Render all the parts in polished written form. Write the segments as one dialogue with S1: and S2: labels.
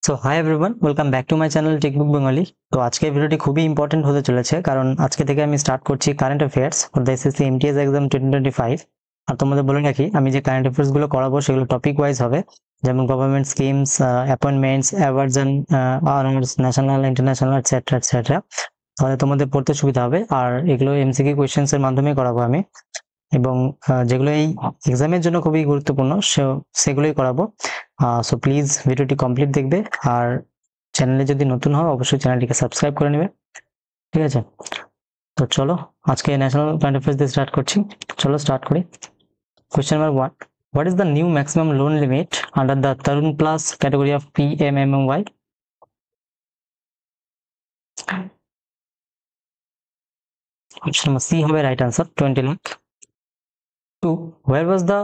S1: So hi everyone, welcome back to my channel Techbook Bengali. তো আজকের ভিডিওটি খুবই ইম্পর্টেন্ট হতে চলেছে, কারণ আজকে থেকে আমি স্টার্ট করছি current affairs for the SSC MTS exam 2025। আর তোমাদের বলে রাখি, আমি যে কারেন্ট অ্যাফেয়ার্স গুলো করাবো সেগুলো টপিক ওয়াইজ হবে, যেমন government schemes, appointments, awards and honours, national, international, etcetera etcetera. তাহলে তোমাদের পড়তে সুবিধা হবে। আর এগুলো এমসিকিউ কোয়েশ্চেন্স এর মাধ্যমে করাবো আমি, এবং যেগুলো এই এক্সামের জন্য খুবই গুরুত্বপূর্ণ সেগুলোই করাবো। সো প্লিজ ভিডিওটি কমপ্লিট দেখবে, আর চ্যানেলে যদি নতুন হও অবশ্যই চ্যানেলটিকে সাবস্ক্রাইব করে নেবে, ঠিক আছে? তো চলো আজকে ন্যাশনাল কারেন্ট অ্যাফেয়ার্স দিয়ে স্টার্ট করছি। চলো স্টার্ট করি। Question number 1, what is the new maximum loan limit under the Tarun plus category of PMMY? Option number C হবে right answer, 20 lakh. 2, where was the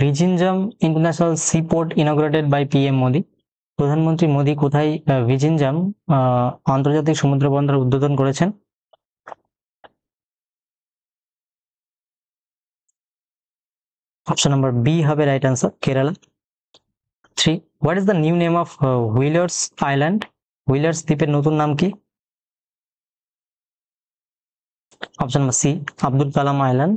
S1: Vizhinjam International Seaport inaugurated by PM Modi? প্রধানমন্ত্রী মোদী কোথায় ভিজিনজাম আন্তর্জাতিক সমুদ্র বন্দর উদ্বোধন করেছেন? Option number B হবে right answer, Kerala. 3, what is the new name of Wheeler's island? Wheeler's দ্বীপের নতুন নাম কি? Option number C, Abdul Kalam island.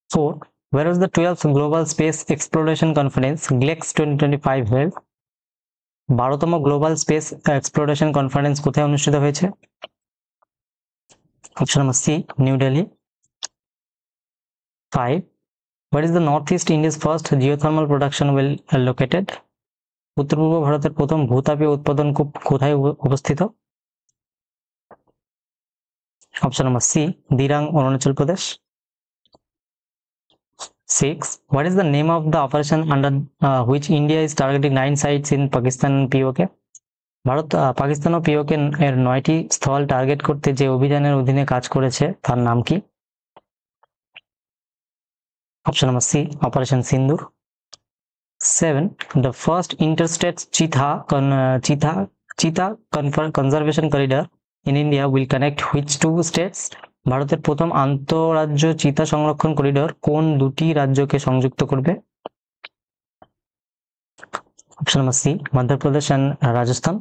S1: 4, where was the 12th Global Space Exploration Conference GLEX 2025 held? 12তম গ্লোবাল স্পেস এক্সপ্লোরেশন কনফারেন্স কোথায় অনুষ্ঠিত হয়েছে? Option number C, new Delhi. 5, where is the northeast India's first geothermal production well located? উত্তর পূর্ব ভারতের প্রথম ভূতাপীয় উৎপাদন কূপ কোথায় অবস্থিত? Option number C, Dirang, Arunachal Pradesh. 6, what is the name of the operation under which India is targeting 9 sites in Pakistan and POK? Bharat Pakistan ও POK এর 9টি স্থল টার্গেট করতে যে অভিযানের অধীনে কাজ করেছে তার নাম কি? Option number C, operation Sindoor. 7, the first interstate cheetah conservation corridor in India will connect which two states? ভারতের প্রথম আন্তঃরাজ্য চিতা সংরক্ষণ করিডোর কোন দুটি রাজ্যকে সংযুক্ত করবে? Option number C, Madhya Pradesh and Rajasthan.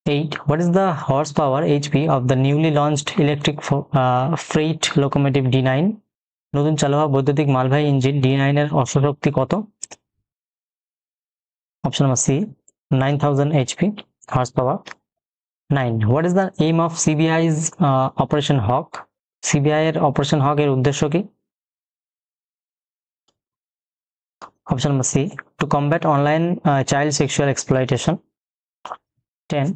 S1: 8, what is the horsepower HP of the newly launched electric freight locomotive D9? নতুন চালু হওয়া বৈদ্যুতিক মালবাহী ইঞ্জিন D9 এর অশ্বশক্তি কত? Option number C, 9000 HP horsepower. 9, what is the aim of CBI's Operation Hawk? CBI এর operation hawk এর উদ্দেশ্য কি? Option number C, to combat online child sexual exploitation. 10,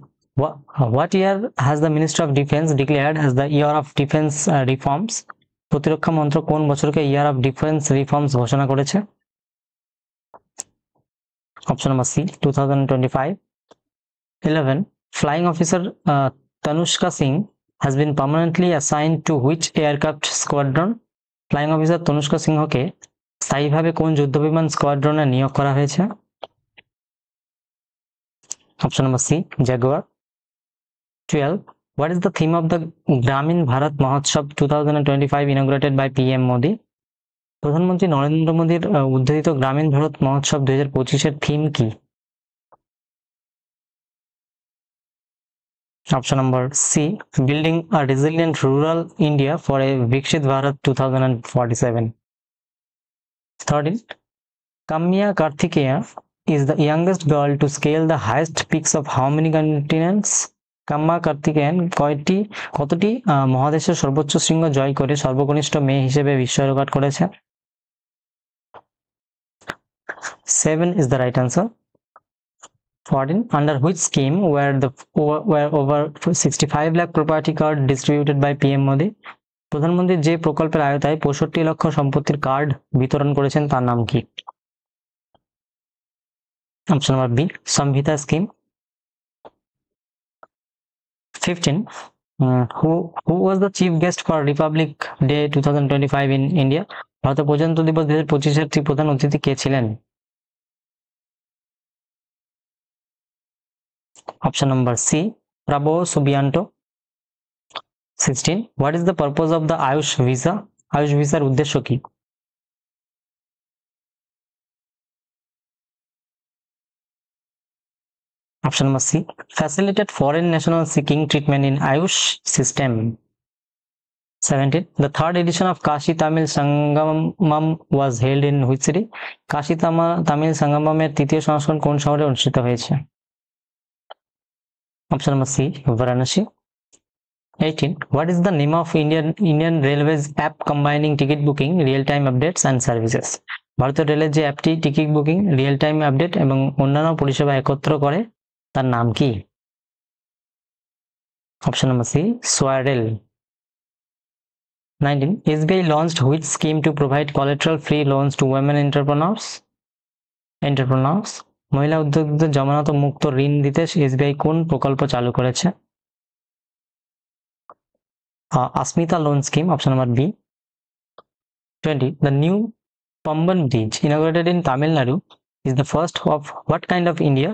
S1: what year has the Ministry of Defense declared as the year of defense reforms? প্রতিরক্ষা মন্ত্রক কোন বছরকে year of defence reforms ঘোষণা করেছে? Option number C, 2025. 11, flying officer Tanushka Singh has been permanently assigned to which aircraft squadron? Flying officer Tanushka সিংহকে স্থায়ীভাবে কোন যুদ্ধবিমান স্কোয়াড্রনে নিয়োগ করা হয়েছে? Option number C, Jaguar. 12, what is the theme of the Gramin Bharat Mahotsav 2025 inaugurated by PM Modi? প্রধানমন্ত্রী নরেন্দ্র মোদীর উদ্বোধিত গ্রামীণ ভারত মহোৎসব 2025 এর থিম কি? Option number C, building a resilient rural India for a Viksit Bharat 2047. 13, Kamya Kartikeya is the youngest girl to scale the highest peaks of how many continents? Kamya কার্তিকেয়ান কতটি মহাদেশের সর্বোচ্চ শৃঙ্গ জয় করে সর্বকনিষ্ঠ মেয়ে হিসেবে বিশ্ব রেকর্ড করেছে? 7 is the right answer. 14, under which scheme were over 65 lakh property card distributed by PM Modi? প্রধানমন্ত্রী যে প্রকল্পের আওতায় 65 লক্ষ সম্পত্তির কার্ড বিতরণ করেছেন তার নাম কি? Option number B, Samhita scheme. 15, who was the chief guest for Republic Day 2025 in India? ভারতের প্রজাতন্ত্র দিবস 2025 এর প্রধান অতিথি কে ছিলেন? Option number C, Prabowo Subianto. 16, what is the purpose of the Ayush visa? Ayush ভিসার উদ্দেশ্য কি? Option number C, facilitate foreign nationals seeking treatment in Ayush system. 17. The third edition of Kashi Tamil Sangamam was held in which city? Kashi Tamil Sangamam এর তৃতীয় সংস্করণ কোন শহরে অনুষ্ঠিত হয়েছে? Option number C, Varanasi. 18. What is the name of Indian Railways app combining ticket booking, real-time updates and services? ভারতীয় রেলের যে অ্যাপটি ticket booking, real time update এবং অন্যান্য পরিষেবা একত্র করে তার নাম কি? Option number C, SwaRail. 19. SBI launched which scheme to provide collateral-free loans to women entrepreneurs? মহিলা উদ্যোক্তাদের জমানত মুক্ত ঋণ দিতে এসবিআই কোন প্রকল্প চালু করেছে? Asmita loan scheme, option number B. 20. The new Pamban bridge inaugurated in Tamil Nadu is the first of what kind of India?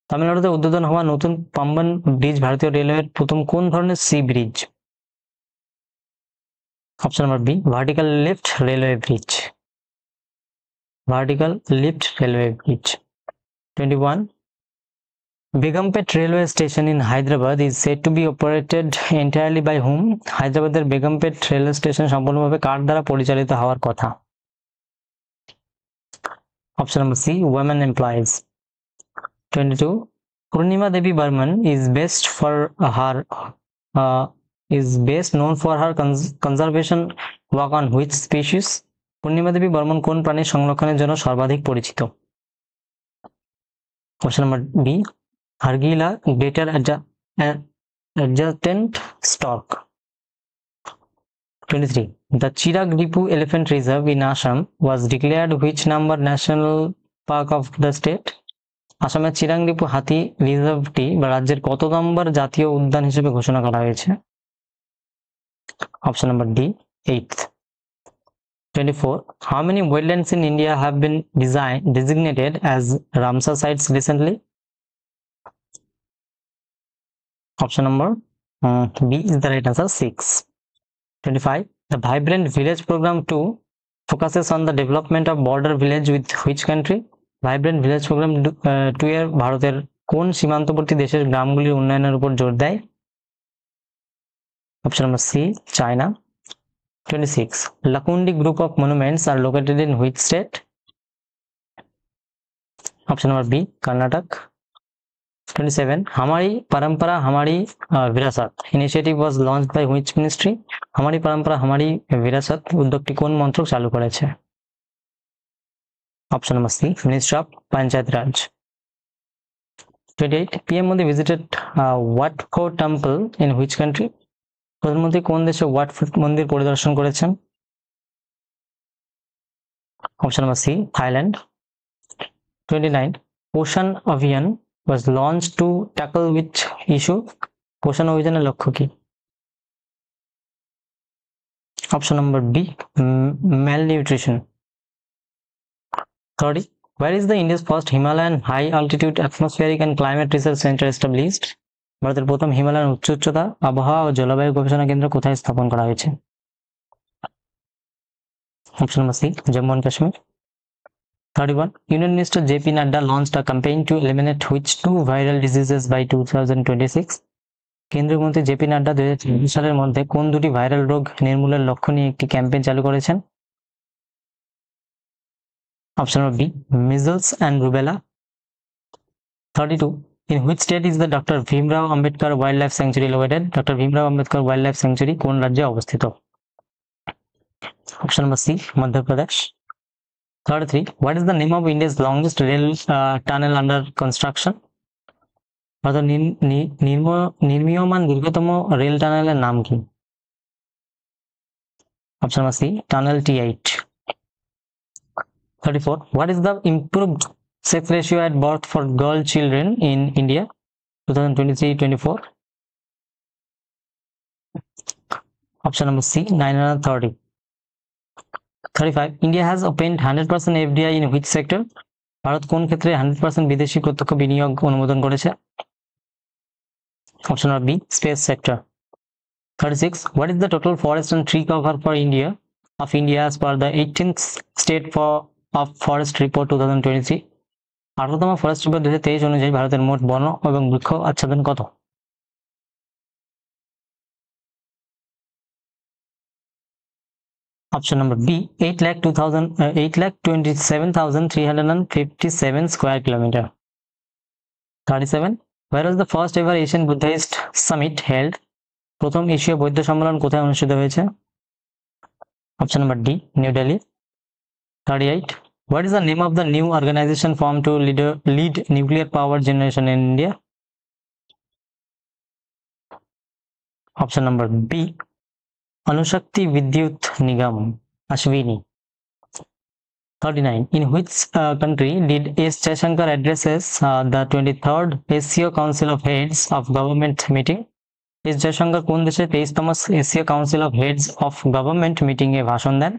S1: তামিলনাড়ুতে উদ্বোধন হওয়া নতুন পাম্বান ব্রিজ ভারতীয় রেলওয়ের প্রথম কোন ধরনের sea bridge? Option number B, vertical lift railway bridge. 21. Begumpet railway station in Hyderabad is said to be operated entirely by whom? হায়দ্রাবাদের বেগমপেট রেলওয়ে স্টেশন সম্পূর্ণভাবে কার দ্বারা পরিচালিত হওয়ার কথা? Option number C, women employees. 22. Purnima Devi Burman is best known for her conservation work on which species? Purnima Devi Barman কোন প্রাণীর সংরক্ষণের জন্য সর্বাধিক পরিচিত? Option number B, Hargila greater adjacent stork. 23. The Chirag Ripu Elephant Reserve in Assam was declared which number national park of the state? আসামের চিরাং রিপু হাতি রিজার্ভটি বা রাজ্যের কত নম্বর জাতীয় উদ্যান হিসেবে ঘোষণা করা হয়েছে? Option number D, 8th. 24. How many wetlands in India have been designated as Ramsar sites recently? Option number B is the right answer, 6. 25. The Vibrant Village Program 2 focuses on the development of border village with which country? Vibrant Village Program 2 এর ভারতের কোন সীমান্তবর্তী দেশের গ্রামগুলির উন্নয়নের উপর জোর দেয়? Option number C, China. 26. Lakundi group of monuments are located in which state? Option number B, Karnataka. 27. Hamari Parampara Hamari Virasat initiative was launched by which ministry? Hamari Parampara Hamari Virasat উদ্যোগটি কোন মন্ত্রক চালু করেছে? Option number C, Ministry of Panchayat Raj. 28. PM Modi visited Wat Pho temple in which country? প্রধানমন্ত্রী কোন দেশে watt ফো মন্দির পরিদর্শন করেছেন? Option number C, Thailand. 29. Poshan Abhiyan was launched to tackle which issue? পোষণ অভিযানের লক্ষ্য কি? Option number B, malnutrition. 30. Where is the India's first Himalayan high altitude atmospheric and climate research center established? ভারতের প্রথম হিমালয়ান উচ্চতা আবহাওয়া ও জলবায়ু গবেষণা কেন্দ্র কোথায় স্থাপন করা হয়েছে? Option number C, Jammu and Kashmir. 31. Union Minister JP Nadda launched a campaign to eliminate which two viral diseases by 2026? কেন্দ্রীয় মন্ত্রী জেপি নাড্ডা 2024 সালের মধ্যে কোন দুটি ভাইরাল রোগ নির্মূলের লক্ষ্য নিয়ে একটি ক্যাম্পেইন চালু করেছেন? Option number B, measles and rubella. 32. In which state is the Dr. Bhimrao Ambedkar Wildlife Sanctuary located? Dr. Bhimrao Ambedkar Wildlife Sanctuary কোন রাজ্যে অবস্থিত? Option number C, Madhya Pradesh. 33. What is the name of India's longest rail tunnel under construction? ভারতের নির্মীয়মান দীর্ঘতম rail টানেলের নাম কি? Option number C, Tunnel T8. 34. What is the improved sex ratio at birth for girl children in India 2023-24? Option number C, 930. 35. India has obtained 100% FDI in which sector? Bharat কোন ক্ষেত্রে 100% বিদেশি প্রত্যক্ষ বিনিয়োগ অনুমোদন করেছে? Option number B, space sector. 36. What is the total forest and tree cover for India as per the 18th State of Forest Report 2023? 18তম forest report 2023 অনুযায়ী ভারতের মোট বন এবং বৃক্ষ আচ্ছাদন কত? Option number B 8,27,357 square kilometer. 37. Where was the first ever Asian Buddhist summit held? প্রথম এশীয় বৌদ্ধ সম্মেলন কোথায় অনুষ্ঠিত হয়েছে? Option number D new Delhi. 38. What is the name of the new organization formed to lead nuclear power generation in India? Option number B Anushakti Vidyut Nigam Ashwini. 39. In which country did S. Jaishankar addresses the 23rd ASEAN Council of Heads of Government meeting? S. Jaishankar কোন দেশে 23তম Asia council of heads of government meeting এ ভাষণ দেন?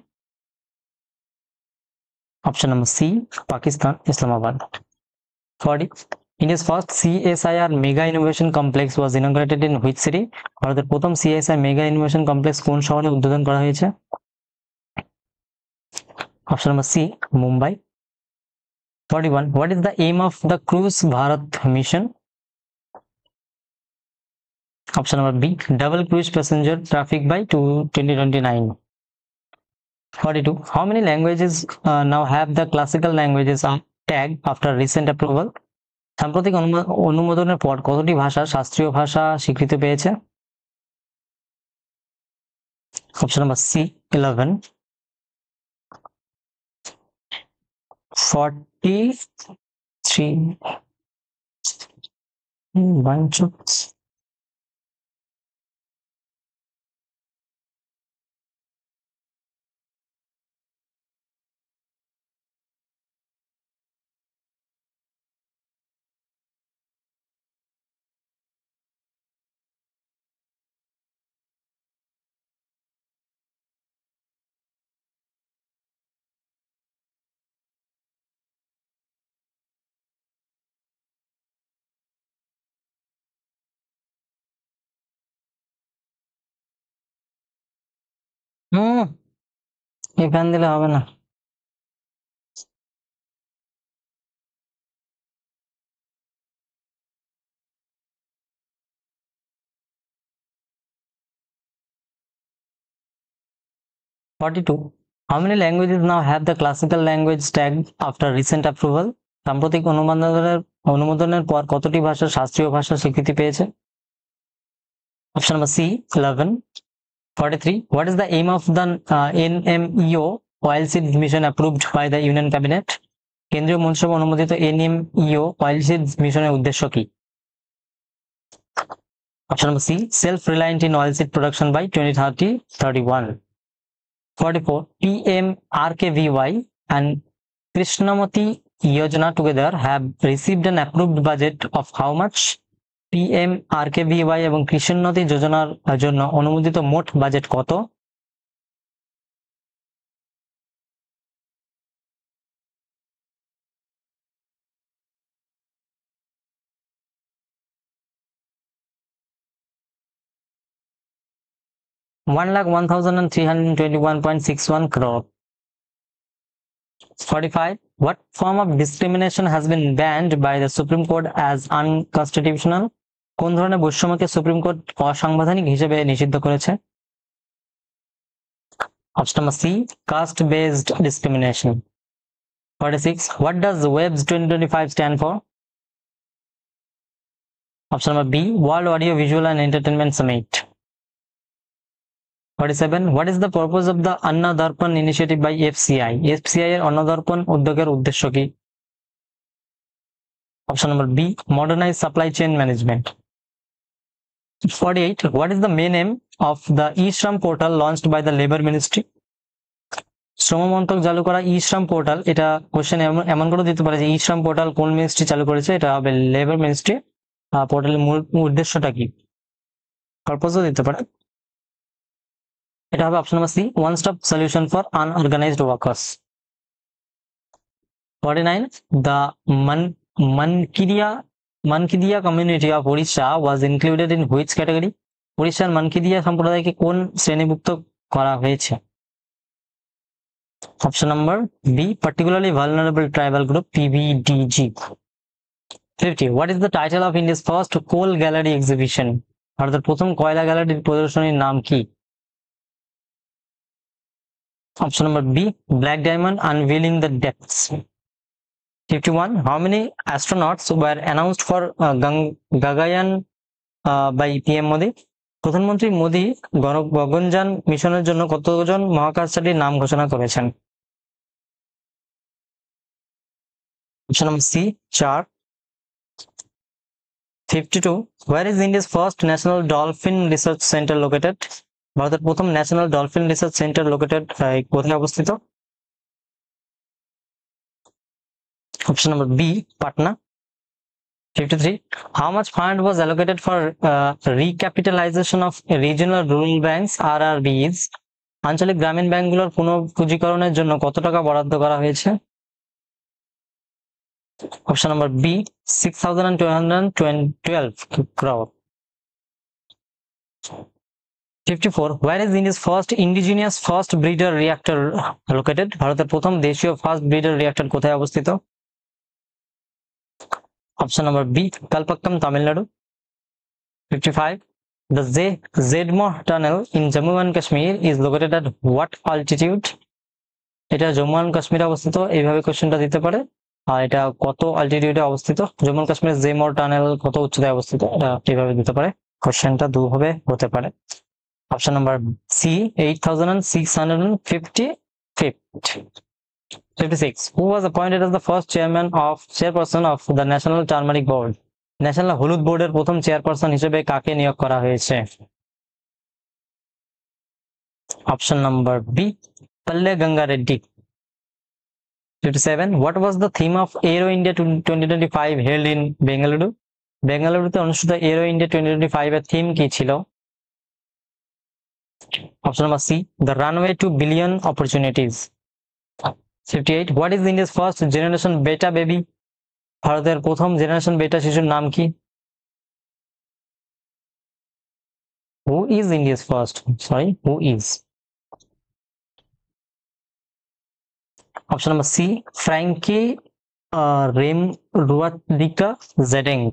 S1: Option number C Pakistan Islamabad. 40. India's first CSIR Mega Innovation Complex was inaugurated in which city? ভারতের প্রথম CSIR Mega Innovation Complex কোন শহরে উদ্বোধন করা হয়েছে? Option number C Mumbai. 41. What is the aim of the Cruise Bharat mission? Option number B double cruise passenger traffic by 2029. 42. How many languages now have the classical languages tag after recent approval? সাম্প্রতিক অনুমোদনের পর কতটি ভাষা শাস্ত্রীয় ভাষা স্বীকৃতি পেয়েছে? Option number C 11. 43. bunch of এই ফ্যান দিলে হবে না। 42. How many languages now have the classical language tag after recent approval? সাম্প্রতিক অনুমোদনের পর কতটি ভাষা শাস্ত্রীয় ভাষা স্বীকৃতি পেয়েছে? Option number C 11. 43. What is the aim of the NMEO oilseed mission approved by the Union Cabinet? কেন্দ্রীয় মন্ত্রিসভা অনুমোদিত NMEO oilseed মিশনের উদ্দেশ্য কি? Option number C self reliant in oilseed production by 2030-31. 44. PMRKVY and Krishnamati Yojana together have received an approved budget of how much? PMRKVY এবং কৃষ্ণনদী যোজনার জন্য অনুমোদিত মোট বাজেট কত? $1,01,321.61 crore. 45. What form of discrimination has been banned by the Supreme Court as unconstitutional? কোন ধরনের বৈষম্যকে supreme court অসাংবিধানিক হিসেবে নিষিদ্ধ করেছে? Option number C caste based discrimination. 46. What does WEBS 2025 stand for? Option number B World Audio Visual and Entertainment Summit. 47. What is the purpose of the Anna Darpan initiative by FCI? FCI এর অন্ন দর্পণ উদ্যোগের উদ্দেশ্য কি? Option number B Modernize Supply Chain Management. 48. What is the main aim of the E-Shram portal launched by the Labor Ministry? শ্রম মন্ত্রক চালু করা E-Shram portal, এটা কোশ্চেন এমন করে দিতে পারে যে E-Shram পোর্টাল কোন মিনিস্ট্রি চালু করেছে, এটা হবে লেবার মিনিস্ট্রি। পোর্টালের মূল উদ্দেশ্যটা কি, পারপোজও দিতে পারে। এটা হবে option number C one stop solution for unorganised workers. 49. The Mankidia community of Odisha was included in which category? উড়িষ্যার মানকিদিয়া সম্প্রদায়কে কোন শ্রেণীভুক্ত করা হয়েছে? Option number B, particularly vulnerable tribal group, PVDG. 50. What is the title of India's first coal gallery exhibition? ভারতের প্রথম কয়লা গ্যালারির প্রদর্শনীর নাম কি? Option number B, Black Diamond Unveiling the Depths. 51. How many astronauts were announced for Gaganyaan by PM Modi? প্রধানমন্ত্রী মোদী গগনযান মিশনের জন্য কতজন মহাকাশচারীর নাম ঘোষণা করেছেন? Option number C, 4. 52. Where is India's first national dolphin research center located? ভারতের প্রথম national dolphin research centre located কোথায় অবস্থিত? Option number B, Patna. 53. How much fund was allocated for recapitalization of regional rural banks, RRBs? আঞ্চলিক গ্রামীণ ব্যাংকগুলোর পুনঃপুঁজিকরণের জন্য কত টাকা বরাদ্দ করা হয়েছে? Option number B, 6,212 crore. 54. Where is India's first indigenous first breeder reactor located? ভারতের প্রথম দেশীয় ফার্স্ট ব্রিডার রিঅ্যাক্টর কোথায় অবস্থিত? Option number B, Kalpakkam, Tamil Nadu. 55. The Zedmore Tunnel in Jammu and Kashmir is located at what altitude? এটা Jammu and কাশ্মীরে অবস্থিত, এইভাবে কোশ্চেনটা দিতে পারে। আর এটা কত অল্টিটিউডে অবস্থিত? জম্মু এন্ড কাশ্মীরের জেমোর টানেল কত উচ্চতায় অবস্থিত? এটা এইভাবে দিতে পারে। কোশ্চেনটা দুভাবে হতে পারে। Option number C, 8,650 feet. 56. Who was appointed as the first chairperson of the National Turmeric Board? National হলুদ বোর্ডের প্রথম চেয়ারপারসন হিসেবে কাকে নিয়োগ করা হয়েছে? Option number B, Palle Ganga Reddy. 57. What was the theme of Aero India 2025 held in Bengaluru? বেঙ্গালুরুতে অনুষ্ঠিত এরো ইন্ডিয়া 2025 এর থিম কি ছিল? Option number C, the runway to billion opportunities. 58. What is India's first generation beta baby? ভারতের প্রথম generation বেটা শিশুর নাম কি? Who is India's first? Sorry, who is? Option number C, Frankie Ruadika Zedeng.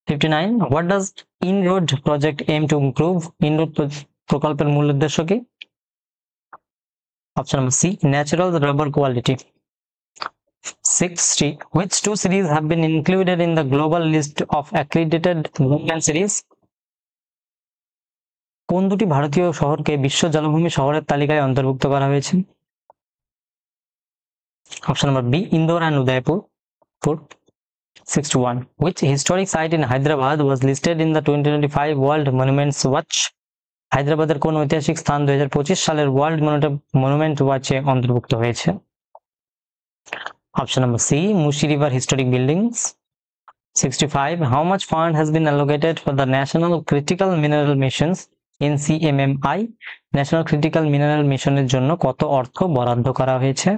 S1: 59. What does InRoad project aim to improve? InRoad প্রকল্পের মূল উদ্দেশ্য কি? Option number C, natural rubber quality. 60. Which two cities have been included in the global list of accredited wetland cities? কোন দুটি ভারতীয় শহরকে বিশ্ব জলভূমি শহরের তালিকায় অন্তর্ভুক্ত করা হয়েছে? Option number B, Indore and Udaipur. 61. Which historic site in Hyderabad was listed in the 2025 World Monuments Watch? হায়দ্রাবাদের কোন ঐতিহাসিক স্থান 2025 সালের ওয়ার্ল্ড মনুমেন্ট ওয়াচে অন্তর্ভুক্ত হয়েছে? Option number C, Mushi River Historic Buildings. 65. How much fund has been allocated for the National Critical Mineral Missions NCMMI? National critical mineral মিশনের জন্য কত অর্থ বরাদ্দ করা হয়েছে?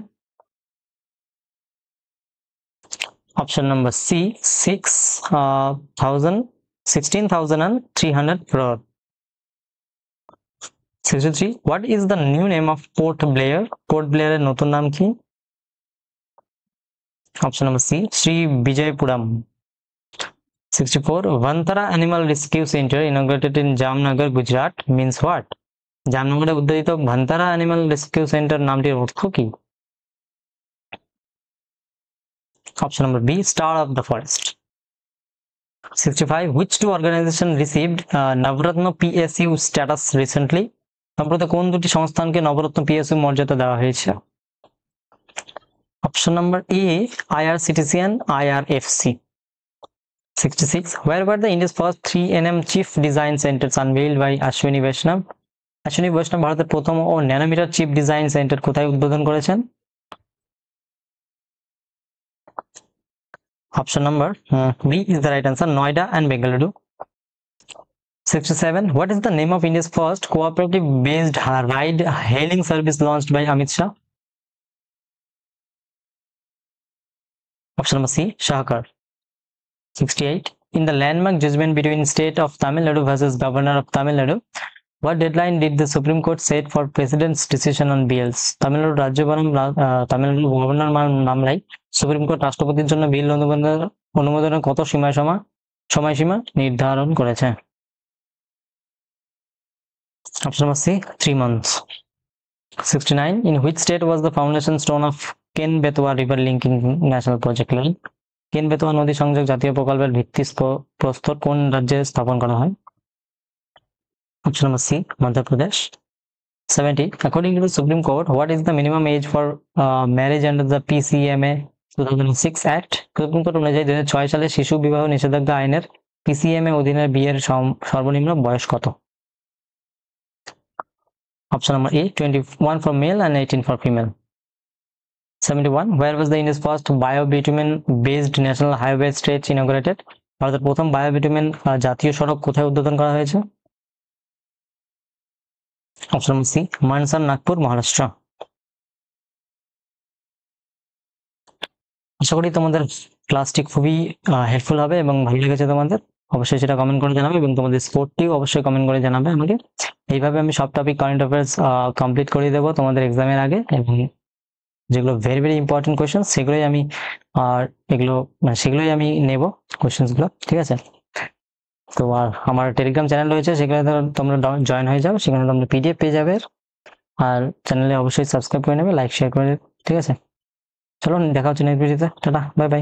S1: Option number C, 16,300 crore. 63. What is the new name of Port Blair? Port Blair এর নতুন নাম কি? Option number C, Sri Vijaypuram. 64. Vantara Animal Rescue Center inaugurated in Jamnagar, Gujarat means what? জামনগরে উদ্বোধিত ভান্তারা অ্যানিমাল রেস্কিউ সেন্টার নামটির অর্থ কি? Option number B, Star of the Forest. 65. Which two organizations received Navratna PSU status recently? সম্প্রতি কোন দুটি সংস্থানকে নবরত্ন PSU মর্যাদা দেওয়া হয়েছে? Option number A, IRCTC and IRFC. 66. Where were the India's first 3nm chief design centers unveiled by Ashwini Vaishnav? Ashwini Vaishnav ভারতের প্রথম ও nanometre chip design centre কোথায় উদ্বোধন করেছেন? Option number B is the right answer, Noida and Bengaluru. 67. What is the name of India's first cooperative based ride hailing service launched by Amit Shah? Option number C, Shahkar. 68. In the landmark judgment between state of Tamil Nadu versus governor of Tamil Nadu, What deadline did the Supreme Court set for President's decision on bills? Tamil Nadu রাজ্য বনাম Tamil Nadu governor মামলায় supreme court রাষ্ট্রপতির জন্য bill অনুমোদনের কত সময়সীমা নির্ধারণ করেছে? Option number C 3 months. 69. In which state was the foundation stone of Ken-Betwa river linking national project line? কেন-বেতোয়া নদী সংযোগ জাতীয় প্রকল্পের ভিত্তিপ্রস্তর কোন রাজ্যে স্থাপন করা হয়? Option number C, Madhya Pradesh. 70. According to the Supreme Court, what is the minimum age for marriage under the PCMA 2006 Act? Supreme court অনুযায়ী 2006 সালে শিশু বিবাহ নিষেধাজ্ঞা আইনের PCMA অধীনে বিয়ের সর্বনিম্ন বয়স কত? Option number A, 21 for male and 18 for female. 71. Where was the India's first biobitumen based national highway stretch inaugurated? ভারতের প্রথম বায়োবিটুমেন জাতীয় সড়ক কোথায় উদ্বোধন করা হয়েছে? Option C, Mansar, Nagpur, Maharashtra. আশা করি তোমাদের ক্লাসটি খুবই হেল্পফুল হবে এবং ভালো লেগেছে তোমাদের। অবশ্যই সেটা কমেন্ট করে জানাবে এবং তোমাদের স্পোর্টটিও অবশ্যই কমেন্ট করে জানাবে আমাকে। এইভাবে আমি সব টপিক কারেন্ট অ্যাফেয়ার্স কমপ্লিট করে দেবো তোমাদের এক্সামের আগে, এবং যেগুলো ভেরি ভেরি ইম্পর্টেন্ট কোয়েশ্চেন সেগুলোই আমি নেব কোয়েশ্চেন্সগুলো, ঠিক আছে? তো আর আমার টেলিগ্রাম চ্যানেল রয়েছে, সেখানে তোমরা জয়েন হয়ে যাও, সেখানে তোমরা PDF পেয়ে যাবে। আর চ্যানেলে অবশ্যই সাবস্ক্রাইব করে নেবে, লাইক শেয়ার করে দেবে, ঠিক আছে? চলো দেখা হচ্ছে নেক্সট ভিডিওতে, টাটা, বাই বাই।